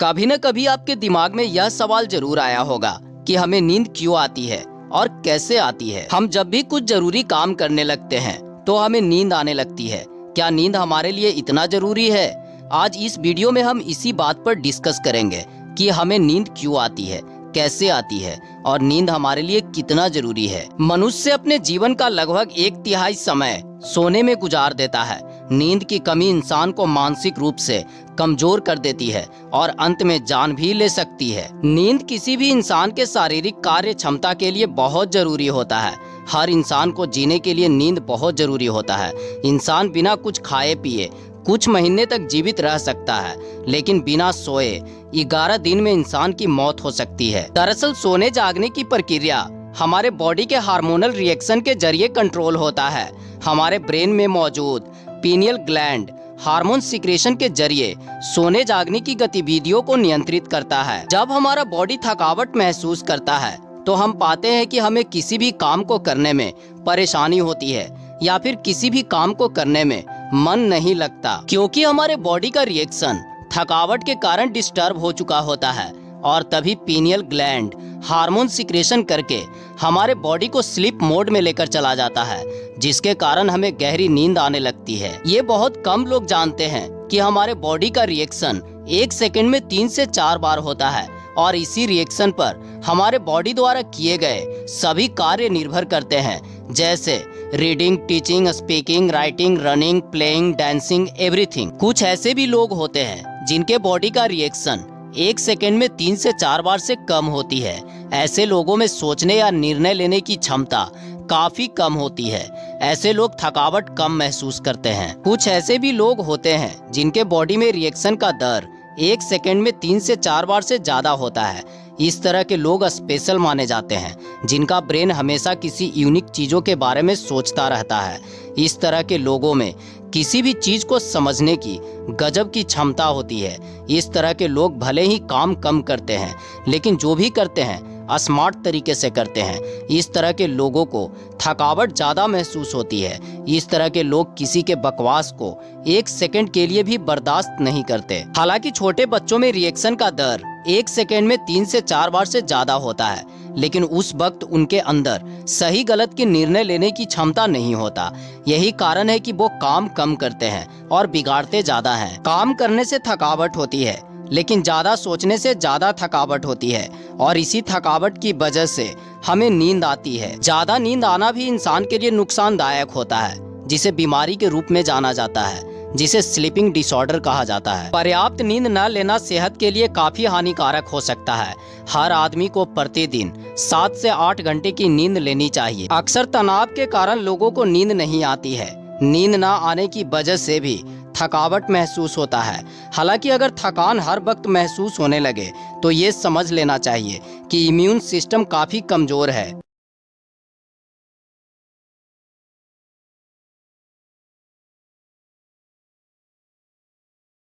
कभी न कभी आपके दिमाग में यह सवाल जरूर आया होगा कि हमें नींद क्यों आती है और कैसे आती है। हम जब भी कुछ जरूरी काम करने लगते हैं तो हमें नींद आने लगती है। क्या नींद हमारे लिए इतना जरूरी है? आज इस वीडियो में हम इसी बात पर डिस्कस करेंगे कि हमें नींद क्यों आती है, कैसे आती है और नींद हमारे लिए कितना जरूरी है। मनुष्य अपने जीवन का लगभग 1/3 समय सोने में गुजार देता है। नींद की कमी इंसान को मानसिक रूप से कमजोर कर देती है और अंत में जान भी ले सकती है। नींद किसी भी इंसान के शारीरिक कार्य क्षमता के लिए बहुत जरूरी होता है। हर इंसान को जीने के लिए नींद बहुत जरूरी होता है। इंसान बिना कुछ खाए पिए कुछ महीने तक जीवित रह सकता है, लेकिन बिना सोए 11 दिन में इंसान की मौत हो सकती है। दरअसल सोने जागने की प्रक्रिया हमारे बॉडी के हार्मोनल रिएक्शन के जरिए कंट्रोल होता है। हमारे ब्रेन में मौजूद पीनियल ग्लैंड हार्मोन सिक्रेशन के जरिए सोने जागने की गतिविधियों को नियंत्रित करता है। जब हमारा बॉडी थकावट महसूस करता है तो हम पाते हैं कि हमें किसी भी काम को करने में परेशानी होती है या फिर किसी भी काम को करने में मन नहीं लगता, क्योंकि हमारे बॉडी का रिएक्शन थकावट के कारण डिस्टर्ब हो चुका होता है। और तभी पीनियल ग्लैंड हार्मोन सिक्रेशन करके हमारे बॉडी को स्लीप मोड में लेकर चला जाता है, जिसके कारण हमें गहरी नींद आने लगती है। ये बहुत कम लोग जानते हैं कि हमारे बॉडी का रिएक्शन 1 सेकंड में 3 से 4 बार होता है और इसी रिएक्शन पर हमारे बॉडी द्वारा किए गए सभी कार्य निर्भर करते हैं, जैसे reading, teaching, speaking, writing, running, playing, dancing, everything. कुछ ऐसे भी लोग होते हैं जिनके बॉडी का रिएक्शन 1 सेकंड में 3 से 4 बार से कम होती है। ऐसे लोगों में सोचने या निर्णय लेने की क्षमता काफी कम होती है। ऐसे लोग थकावट कम महसूस करते हैं। कुछ ऐसे भी लोग होते हैं जिनके बॉडी में रिएक्शन का दर 1 सेकंड में 3 से 4 बार से ज्यादा होता है। इस तरह के लोग स्पेशल माने जाते हैं, जिनका ब्रेन हमेशा किसी यूनिक चीजों के बारे में सोचता रहता है। इस तरह के लोगों में किसी भी चीज को समझने की गजब की क्षमता होती है। इस तरह के लोग भले ही काम कम करते हैं, लेकिन जो भी करते हैं स्मार्ट तरीके से करते हैं। इस तरह के लोगों को थकावट ज़्यादा महसूस होती है। इस तरह के लोग किसी के बकवास को 1 सेकंड के लिए भी बर्दाश्त नहीं करते। हालांकि छोटे बच्चों में रिएक्शन का दर 1 सेकंड में 3 से 4 बार से ज़्यादा होता है, लेकिन उस वक्त उनके अंदर सही गलत के निर्णय लेने की क्षमता नहीं होता। यही कारण है कि वो काम कम करते हैं और बिगाड़ते ज़्यादा हैं। काम करने से थकावट होती है, लेकिन ज़्यादा सोचने से ज़्यादा थकावट होती है और इसी थकावट की वजह से हमें नींद आती है। ज़्यादा नींद आना भी इंसान के लिए नुकसानदायक होता है, जिसे बीमारी के रूप में जाना जाता है, जिसे स्लीपिंग डिसऑर्डर कहा जाता है। पर्याप्त नींद न लेना सेहत के लिए काफ़ी हानिकारक हो सकता है। हर आदमी को प्रतिदिन 7 से 8 घंटे की नींद लेनी चाहिए। अक्सर तनाव के कारण लोगों को नींद नहीं आती है। नींद न आने की वजह से भी थकावट महसूस होता है। हालांकि अगर थकान हर वक्त महसूस होने लगे तो ये समझ लेना चाहिए कि इम्यून सिस्टम काफ़ी कमज़ोर है।